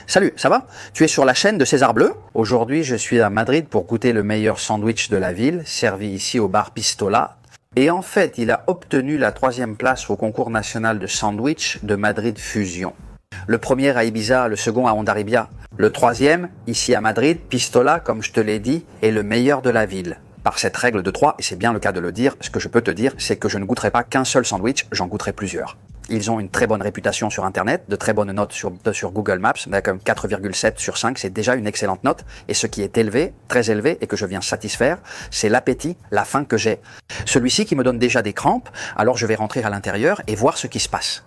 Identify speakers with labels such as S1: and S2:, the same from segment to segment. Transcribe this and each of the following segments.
S1: Salut, ça va? Tu es sur la chaîne de César Bleu? Aujourd'hui, je suis à Madrid pour goûter le meilleur sandwich de la ville, servi ici au bar Pistola. Et en fait, il a obtenu la 3e place au concours national de sandwich de Madrid Fusion. Le premier à Ibiza, le second à Hondarribia. Le 3e, ici à Madrid, Pistola, comme je te l'ai dit, est le meilleur de la ville. Par cette règle de 3, et c'est bien le cas de le dire, ce que je peux te dire, c'est que je ne goûterai pas qu'un seul sandwich, j'en goûterai plusieurs. Ils ont une très bonne réputation sur Internet, de très bonnes notes sur Google Maps, avec 4,7 sur 5, c'est déjà une excellente note. Et ce qui est élevé, très élevé, et que je viens satisfaire, c'est l'appétit, la faim que j'ai. Celui-ci qui me donne déjà des crampes, alors je vais rentrer à l'intérieur et voir ce qui se passe.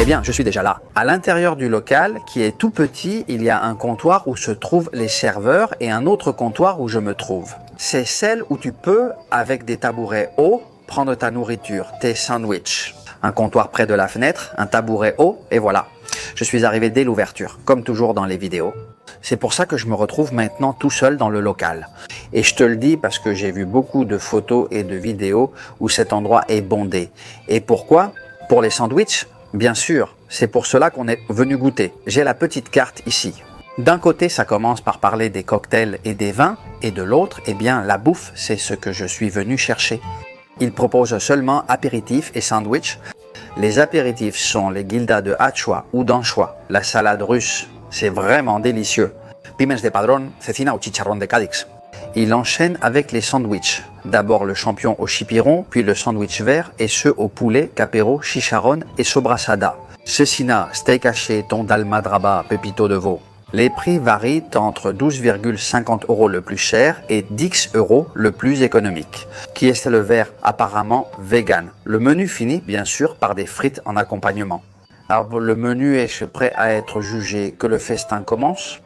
S1: Eh bien, je suis déjà là. À l'intérieur du local, qui est tout petit, il y a un comptoir où se trouvent les serveurs et un autre comptoir où je me trouve. C'est celle où tu peux, avec des tabourets hauts, prendre ta nourriture, tes sandwichs. Un comptoir près de la fenêtre, un tabouret haut, et voilà. Je suis arrivé dès l'ouverture, comme toujours dans les vidéos. C'est pour ça que je me retrouve maintenant tout seul dans le local. Et je te le dis parce que j'ai vu beaucoup de photos et de vidéos où cet endroit est bondé. Et pourquoi? Pour les sandwichs? Bien sûr, c'est pour cela qu'on est venu goûter. J'ai la petite carte ici. D'un côté, ça commence par parler des cocktails et des vins, et de l'autre, eh bien, la bouffe, c'est ce que je suis venu chercher. Ils proposent seulement apéritifs et sandwichs. Les apéritifs sont les guildas de anchois ou d'anchois, la salade russe, c'est vraiment délicieux. Piments de padrón, cecina ou chicharrón de Cadix. Il enchaîne avec les sandwichs. D'abord le champion au chipiron, puis le sandwich vert et ceux au poulet, capero, chicharrón et sobrasada. Cecina, steak haché, thon d'almadraba, pépito de veau. Les prix varient entre 12,50 € le plus cher et 10 € le plus économique, qui est le vert apparemment vegan. Le menu finit bien sûr par des frites en accompagnement. Alors le menu est prêt à être jugé que le festin commence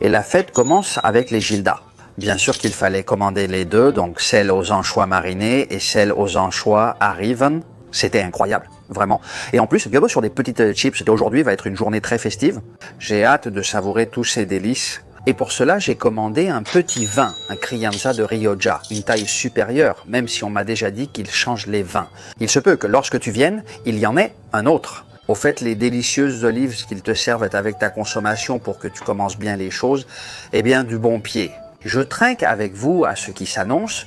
S1: et la fête commence avec les gildas. Bien sûr qu'il fallait commander les deux, donc celle aux anchois marinés et celle aux anchois arrivent. C'était incroyable, vraiment. Et en plus, sur des petites chips, aujourd'hui va être une journée très festive. J'ai hâte de savourer tous ces délices. Et pour cela, j'ai commandé un petit vin, un Crianza de Rioja, une taille supérieure, même si on m'a déjà dit qu'il change les vins. Il se peut que lorsque tu viennes, il y en ait un autre. Au fait, les délicieuses olives qu'ils te servent avec ta consommation pour que tu commences bien les choses, eh bien, du bon pied. Je trinque avec vous à ce qui s'annonce.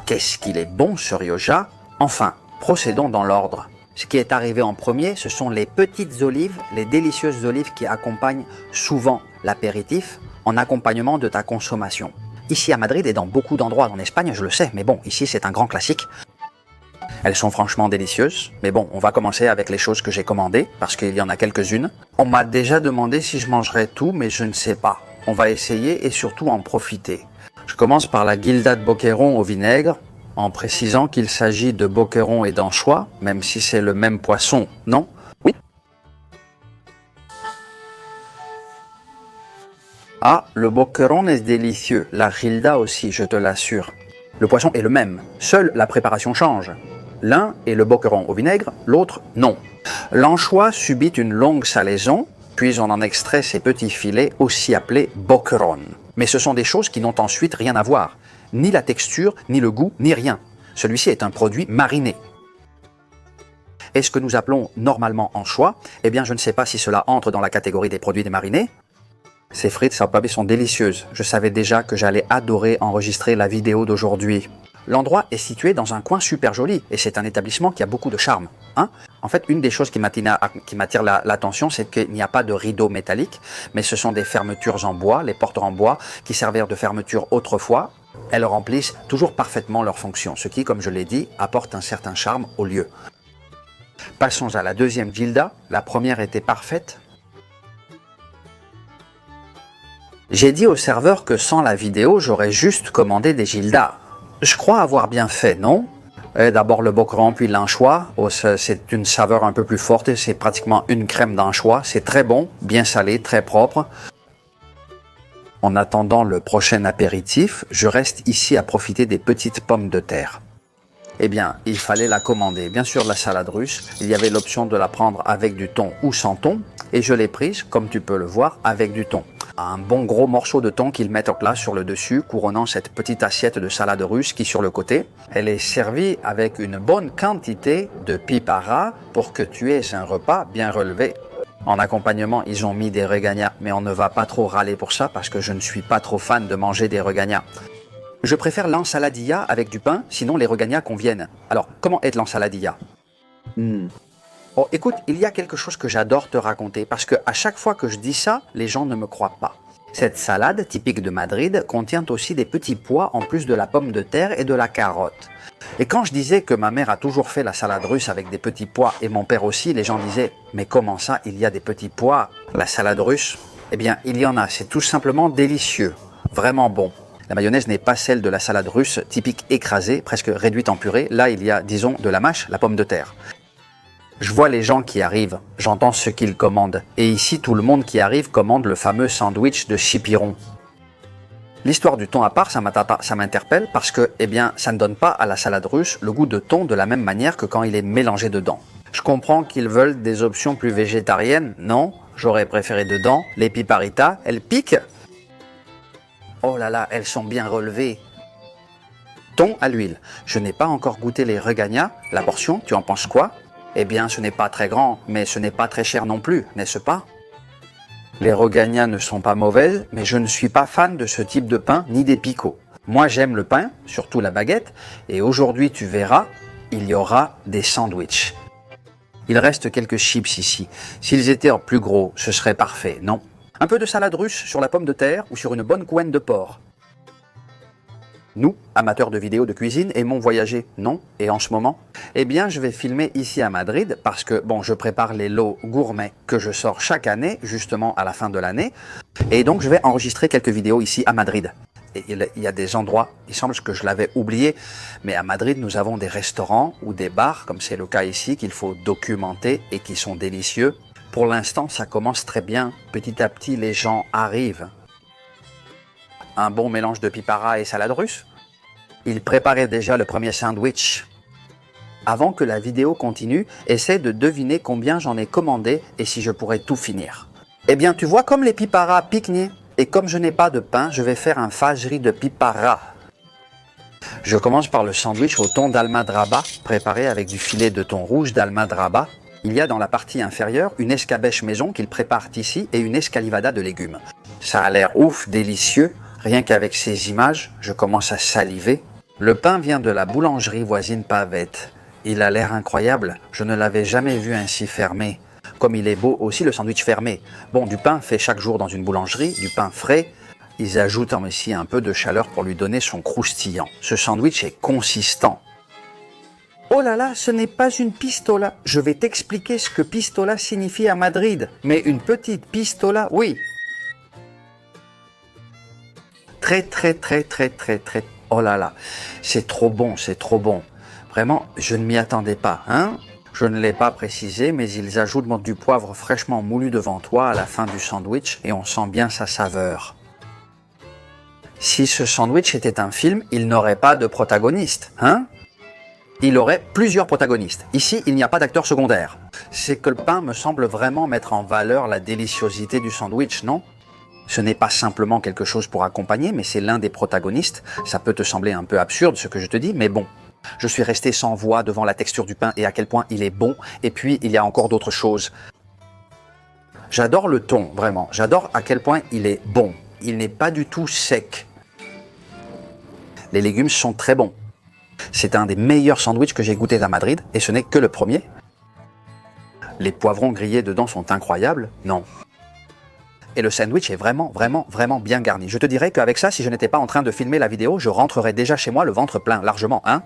S1: Qu'est-ce qu'il est bon ce Rioja? Enfin, procédons dans l'ordre. Ce qui est arrivé en premier, ce sont les petites olives, les délicieuses olives qui accompagnent souvent l'apéritif en accompagnement de ta consommation. Ici à Madrid et dans beaucoup d'endroits en Espagne, je le sais, mais bon, ici c'est un grand classique. Elles sont franchement délicieuses, mais bon, on va commencer avec les choses que j'ai commandées, parce qu'il y en a quelques-unes. On m'a déjà demandé si je mangerais tout, mais je ne sais pas. On va essayer et surtout en profiter. Je commence par la guilda de boqueron au vinaigre, en précisant qu'il s'agit de boqueron et d'anchois, même si c'est le même poisson, non? Oui. Ah, le boqueron est délicieux, la gilda aussi, je te l'assure. Le poisson est le même, seule la préparation change. L'un est le boqueron au vinaigre, l'autre non. L'anchois subit une longue salaison, puis on en extrait ces petits filets aussi appelés boqueron. Mais ce sont des choses qui n'ont ensuite rien à voir. Ni la texture, ni le goût, ni rien. Celui-ci est un produit mariné. Et ce que nous appelons normalement anchois, eh bien je ne sais pas si cela entre dans la catégorie des produits démarinés. Ces frites sont délicieuses. Je savais déjà que j'allais adorer enregistrer la vidéo d'aujourd'hui. L'endroit est situé dans un coin super joli et c'est un établissement qui a beaucoup de charme. En fait, une des choses qui m'attire l'attention, c'est qu'il n'y a pas de rideau métallique, mais ce sont des fermetures en bois, les portes en bois, qui servirent de fermeture autrefois. Elles remplissent toujours parfaitement leur fonction, ce qui, comme je l'ai dit, apporte un certain charme au lieu. Passons à la deuxième gilda. La première était parfaite. J'ai dit au serveur que sans la vidéo, j'aurais juste commandé des gildas. Je crois avoir bien fait, non? D'abord le bocron, puis l'anchois. Oh, c'est une saveur un peu plus forte. C'est pratiquement une crème d'anchois. C'est très bon, bien salé, très propre. En attendant le prochain apéritif, je reste ici à profiter des petites pommes de terre. Eh bien, il fallait la commander. Bien sûr, la salade russe, il y avait l'option de la prendre avec du thon ou sans thon. Et je l'ai prise, comme tu peux le voir, avec du thon. Un bon gros morceau de thon qu'ils mettent là sur le dessus, couronnant cette petite assiette de salade russe qui est sur le côté. Elle est servie avec une bonne quantité de pipara pour que tu aies un repas bien relevé. En accompagnement, ils ont mis des regañas, mais on ne va pas trop râler pour ça parce que je ne suis pas trop fan de manger des regañas. Je préfère l'ensaladilla avec du pain, sinon les regañas conviennent. Alors, comment est l'ensaladilla? Oh, écoute, il y a quelque chose que j'adore te raconter parce que à chaque fois que je dis ça, les gens ne me croient pas. Cette salade, typique de Madrid, contient aussi des petits pois en plus de la pomme de terre et de la carotte. Et quand je disais que ma mère a toujours fait la salade russe avec des petits pois et mon père aussi, les gens disaient « Mais comment ça, il y a des petits pois? La salade russe ?» Eh bien, il y en a, c'est tout simplement délicieux, vraiment bon. La mayonnaise n'est pas celle de la salade russe typique écrasée, presque réduite en purée. Là, il y a, disons, de la mâche, la pomme de terre. Je vois les gens qui arrivent, j'entends ce qu'ils commandent. Et ici, tout le monde qui arrive commande le fameux sandwich de chipiron. L'histoire du thon à part, ça m'interpelle parce que, eh bien, ça ne donne pas à la salade russe le goût de thon de la même manière que quand il est mélangé dedans. Je comprends qu'ils veulent des options plus végétariennes, non? J'aurais préféré dedans les piparitas, elles piquent. Oh là là, elles sont bien relevées. Thon à l'huile. Je n'ai pas encore goûté les regañas. La portion, tu en penses quoi? Eh bien, ce n'est pas très grand, mais ce n'est pas très cher non plus, n'est-ce pas? Les regañas ne sont pas mauvaises, mais je ne suis pas fan de ce type de pain ni des picots. Moi, j'aime le pain, surtout la baguette, et aujourd'hui, tu verras, il y aura des sandwichs. Il reste quelques chips ici. S'ils étaient en plus gros, ce serait parfait, non? Un peu de salade russe sur la pomme de terre ou sur une bonne couenne de porc. Nous, amateurs de vidéos de cuisine, aimons voyager, non? Et en ce moment? Eh bien, je vais filmer ici à Madrid parce que, bon, je prépare les lots gourmets que je sors chaque année, justement à la fin de l'année. Et donc, je vais enregistrer quelques vidéos ici à Madrid. Et il y a des endroits, il semble que je l'avais oublié, mais à Madrid, nous avons des restaurants ou des bars, comme c'est le cas ici, qu'il faut documenter et qui sont délicieux. Pour l'instant, ça commence très bien. Petit à petit, les gens arrivent. Un bon mélange de pipara et salade russe. Il préparait déjà le premier sandwich. Avant que la vidéo continue, essaie de deviner combien j'en ai commandé et si je pourrais tout finir. Eh bien, tu vois, comme les piparas piquent, et comme je n'ai pas de pain, je vais faire un fajri de pipara. Je commence par le sandwich au thon d'almadraba, préparé avec du filet de thon rouge d'almadraba. Il y a dans la partie inférieure une escabèche maison qu'il prépare ici et une escalivada de légumes. Ça a l'air ouf, délicieux. Rien qu'avec ces images, je commence à saliver. Le pain vient de la boulangerie voisine Pavette. Il a l'air incroyable, je ne l'avais jamais vu ainsi fermé. Comme il est beau aussi le sandwich fermé. Bon, du pain fait chaque jour dans une boulangerie, du pain frais. Ils ajoutent ici un peu de chaleur pour lui donner son croustillant. Ce sandwich est consistant. Oh là là, ce n'est pas une pistola. Je vais t'expliquer ce que pistola signifie à Madrid. Mais une petite pistola, oui. Très. Oh là là, c'est trop bon, c'est trop bon. Vraiment, je ne m'y attendais pas, hein? Je ne l'ai pas précisé, mais ils ajoutent du poivre fraîchement moulu devant toi à la fin du sandwich et on sent bien sa saveur. Si ce sandwich était un film, il n'aurait pas de protagoniste, hein? Il aurait plusieurs protagonistes. Ici, il n'y a pas d'acteur secondaire. C'est que le pain me semble vraiment mettre en valeur la déliciosité du sandwich, non? Ce n'est pas simplement quelque chose pour accompagner, mais c'est l'un des protagonistes. Ça peut te sembler un peu absurde ce que je te dis, mais bon. Je suis resté sans voix devant la texture du pain et à quel point il est bon. Et puis, il y a encore d'autres choses. J'adore le thon, vraiment. J'adore à quel point il est bon. Il n'est pas du tout sec. Les légumes sont très bons. C'est un des meilleurs sandwichs que j'ai goûté à Madrid, et ce n'est que le premier. Les poivrons grillés dedans sont incroyables, non? Et le sandwich est vraiment bien garni. Je te dirais qu'avec ça, si je n'étais pas en train de filmer la vidéo, je rentrerais déjà chez moi le ventre plein, largement, hein?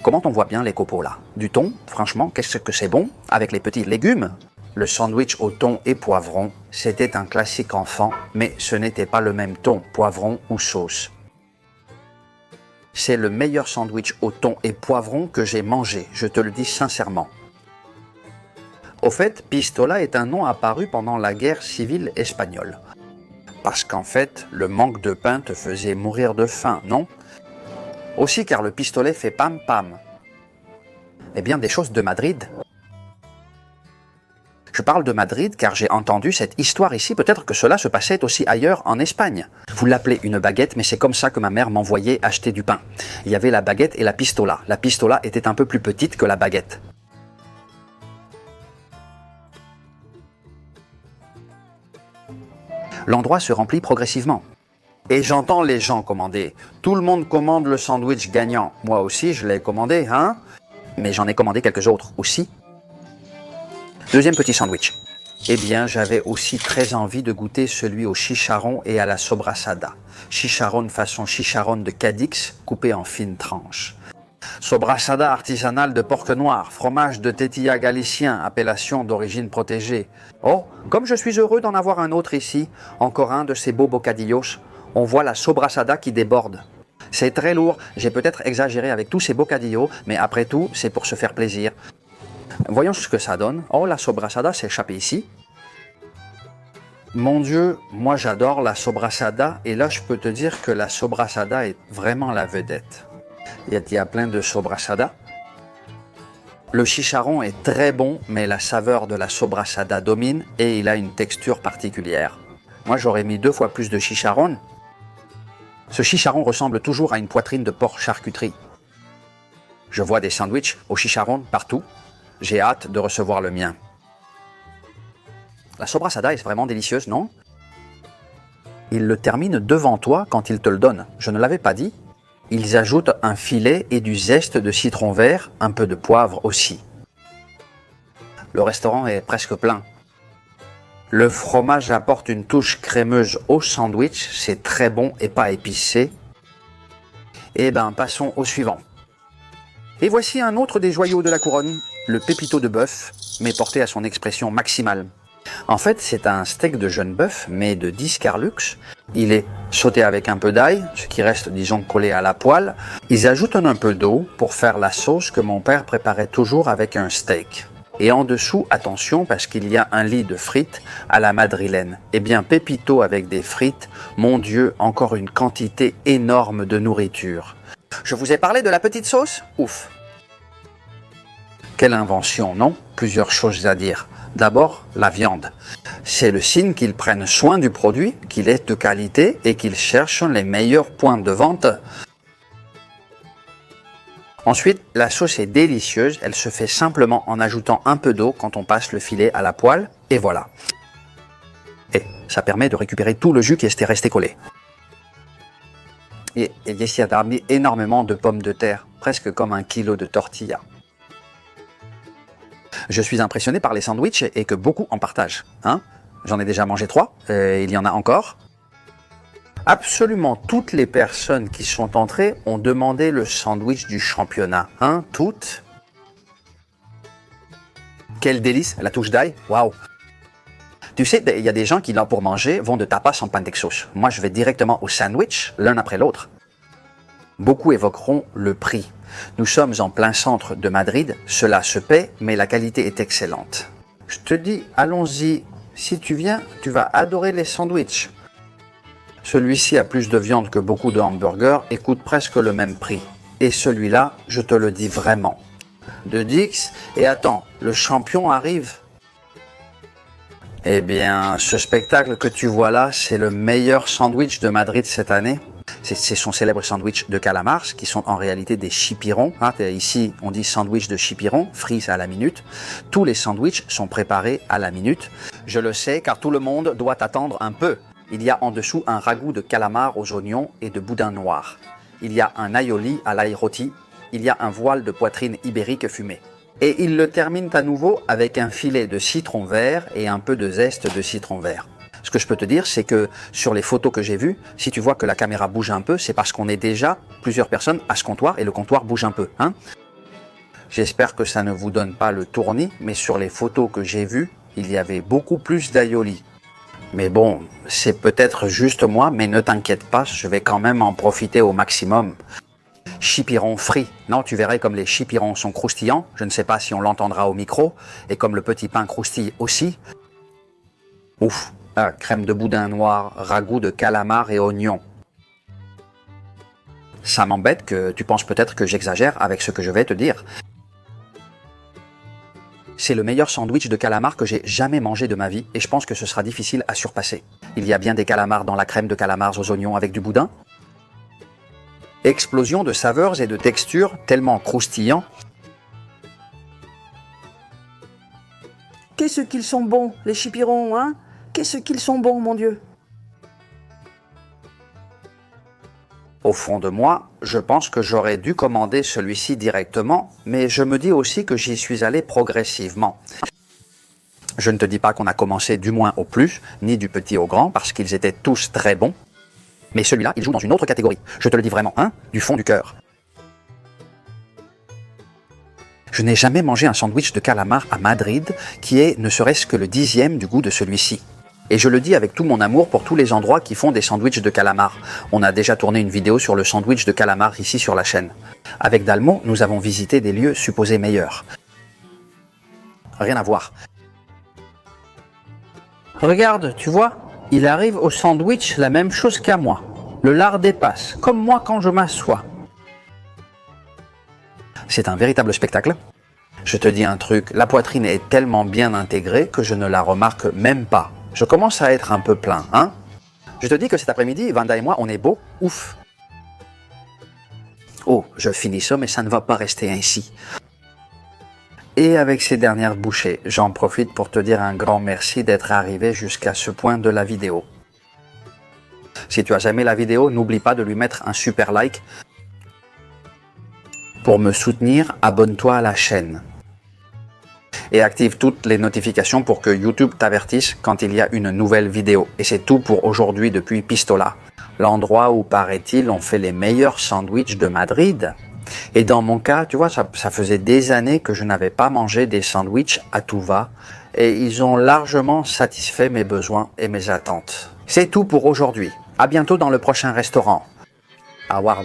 S1: Comment on voit bien les copeaux là? Du thon, franchement, qu'est-ce que c'est bon? Avec les petits légumes. Le sandwich au thon et poivron, c'était un classique enfant, mais ce n'était pas le même thon, poivron ou sauce. C'est le meilleur sandwich au thon et poivron que j'ai mangé, je te le dis sincèrement. Au fait, pistola est un nom apparu pendant la guerre civile espagnole. Parce qu'en fait, le manque de pain te faisait mourir de faim, non? Aussi car le pistolet fait pam pam. Eh bien, des choses de Madrid. Je parle de Madrid car j'ai entendu cette histoire ici, peut-être que cela se passait aussi ailleurs en Espagne. Vous l'appelez une baguette, mais c'est comme ça que ma mère m'envoyait acheter du pain. Il y avait la baguette et la pistola. La pistola était un peu plus petite que la baguette. L'endroit se remplit progressivement. Et j'entends les gens commander. Tout le monde commande le sandwich gagnant. Moi aussi, je l'ai commandé, hein? Mais j'en ai commandé quelques autres aussi. Deuxième petit sandwich. Eh bien, j'avais aussi très envie de goûter celui au chicharron et à la sobrasada. Chicharron façon chicharron de Cadix, coupé en fines tranches. Sobrasada artisanale de porc noir, fromage de tétilla galicien, appellation d'origine protégée. Oh, comme je suis heureux d'en avoir un autre ici, encore un de ces beaux bocadillos. On voit la sobrasada qui déborde. C'est très lourd, j'ai peut-être exagéré avec tous ces bocadillos, mais après tout, c'est pour se faire plaisir. Voyons ce que ça donne. Oh, la sobrasada s'est échappée ici. Mon Dieu, moi j'adore la sobrasada, et là je peux te dire que la sobrasada est vraiment la vedette. Il y a plein de sobrasada. Le chicharron est très bon, mais la saveur de la sobrasada domine et il a une texture particulière. Moi j'aurais mis 2 fois plus de chicharron. Ce chicharron ressemble toujours à une poitrine de porc charcuterie. Je vois des sandwichs au chicharron partout. J'ai hâte de recevoir le mien. La sobrasada est vraiment délicieuse, non? Il le termine devant toi quand il te le donne. Je ne l'avais pas dit. Ils ajoutent un filet et du zeste de citron vert, un peu de poivre aussi. Le restaurant est presque plein. Le fromage apporte une touche crémeuse au sandwich, c'est très bon et pas épicé. Eh ben, passons au suivant. Et voici un autre des joyaux de la couronne, le pépito de bœuf, mais porté à son expression maximale. En fait, c'est un steak de jeune bœuf, mais de 10 carlux. Il est sauté avec un peu d'ail, ce qui reste, disons, collé à la poêle. Ils ajoutent un peu d'eau pour faire la sauce que mon père préparait toujours avec un steak. Et en dessous, attention, parce qu'il y a un lit de frites à la madrilène. Eh bien, pépito avec des frites, mon Dieu, encore une quantité énorme de nourriture. Je vous ai parlé de la petite sauce? Ouf! Quelle invention, non? Plusieurs choses à dire. D'abord, la viande. C'est le signe qu'ils prennent soin du produit, qu'il est de qualité et qu'ils cherchent les meilleurs points de vente. Ensuite, la sauce est délicieuse, elle se fait simplement en ajoutant un peu d'eau quand on passe le filet à la poêle, et voilà. Et ça permet de récupérer tout le jus qui était resté collé. Et ici, il y a énormément de pommes de terre, presque comme 1 kilo de tortilla. Je suis impressionné par les sandwichs et que beaucoup en partagent. Hein? J'en ai déjà mangé 3, il y en a encore. Absolument toutes les personnes qui sont entrées ont demandé le sandwich du championnat. Hein? Toutes. Quel délice, la touche d'ail. Waouh! Tu sais, il y a des gens qui, là, pour manger, vont de tapas en pancakes. Moi, je vais directement au sandwich, l'un après l'autre. Beaucoup évoqueront le prix. Nous sommes en plein centre de Madrid, cela se paie, mais la qualité est excellente. Je te dis, allons-y. Si tu viens, tu vas adorer les sandwichs. Celui-ci a plus de viande que beaucoup de hamburgers et coûte presque le même prix. Et celui-là, je te le dis vraiment. De Dix, et attends, le champion arrive. Eh bien, ce spectacle que tu vois là, c'est le meilleur sandwich de Madrid cette année. C'est son célèbre sandwich de calamars, qui sont en réalité des chipirons. Ici, on dit sandwich de chipirons, frits à la minute. Tous les sandwichs sont préparés à la minute. Je le sais, car tout le monde doit attendre un peu. Il y a en dessous un ragoût de calamars aux oignons et de boudin noir. Il y a un aioli à l'ail rôti. Il y a un voile de poitrine ibérique fumé. Et ils le terminent à nouveau avec un filet de citron vert et un peu de zeste de citron vert. Ce que je peux te dire, c'est que sur les photos que j'ai vues, si tu vois que la caméra bouge un peu, c'est parce qu'on est déjà plusieurs personnes à ce comptoir et le comptoir bouge un peu. Hein? J'espère que ça ne vous donne pas le tournis, mais sur les photos que j'ai vues, il y avait beaucoup plus d'aioli. Mais bon, c'est peut-être juste moi, mais ne t'inquiète pas, je vais quand même en profiter au maximum. chipirons frits. Non, tu verrais comme les chipirons sont croustillants. Je ne sais pas si on l'entendra au micro. Et comme le petit pain croustille aussi. Ouf, ah, crème de boudin noir, ragoût de calamar et oignon. Ça m'embête que tu penses peut-être que j'exagère avec ce que je vais te dire. C'est le meilleur sandwich de calamar que j'ai jamais mangé de ma vie et je pense que ce sera difficile à surpasser. Il y a bien des calamars dans la crème de calamars aux oignons avec du boudin. Explosion de saveurs et de textures tellement croustillants.
S2: Qu'est-ce qu'ils sont bons, les chipirons, hein? Qu'est-ce qu'ils sont bons, mon Dieu!
S1: Au fond de moi, je pense que j'aurais dû commander celui-ci directement, mais je me dis aussi que j'y suis allé progressivement. Je ne te dis pas qu'on a commencé du moins au plus, ni du petit au grand, parce qu'ils étaient tous très bons. Mais celui-là, il joue dans une autre catégorie. Je te le dis vraiment, hein, du fond du cœur. Je n'ai jamais mangé un sandwich de calamar à Madrid qui est ne serait-ce que le 10e du goût de celui-ci. Et je le dis avec tout mon amour pour tous les endroits qui font des sandwichs de calamar. On a déjà tourné une vidéo sur le sandwich de calamar ici sur la chaîne. Avec Dalmo, nous avons visité des lieux supposés meilleurs. Rien à voir.
S2: Regarde, tu vois, il arrive au sandwich la même chose qu'à moi. Le lard dépasse, comme moi quand je m'assois.
S1: C'est un véritable spectacle. Je te dis un truc, la poitrine est tellement bien intégrée que je ne la remarque même pas. Je commence à être un peu plein, hein? Je te dis que cet après-midi, Vanda et moi, on est beau, ouf. Oh, je finis ça, mais ça ne va pas rester ainsi. Et avec ces dernières bouchées, j'en profite pour te dire un grand merci d'être arrivé jusqu'à ce point de la vidéo. Si tu as aimé la vidéo, n'oublie pas de lui mettre un super like. Pour me soutenir, abonne-toi à la chaîne. Et active toutes les notifications pour que YouTube t'avertisse quand il y a une nouvelle vidéo. Et c'est tout pour aujourd'hui depuis Pistola, l'endroit où, paraît-il, on fait les meilleurs sandwichs de Madrid. Et dans mon cas, tu vois, ça faisait des années que je n'avais pas mangé des sandwichs à tout va. Et ils ont largement satisfait mes besoins et mes attentes. C'est tout pour aujourd'hui. À bientôt dans le prochain restaurant. Au revoir.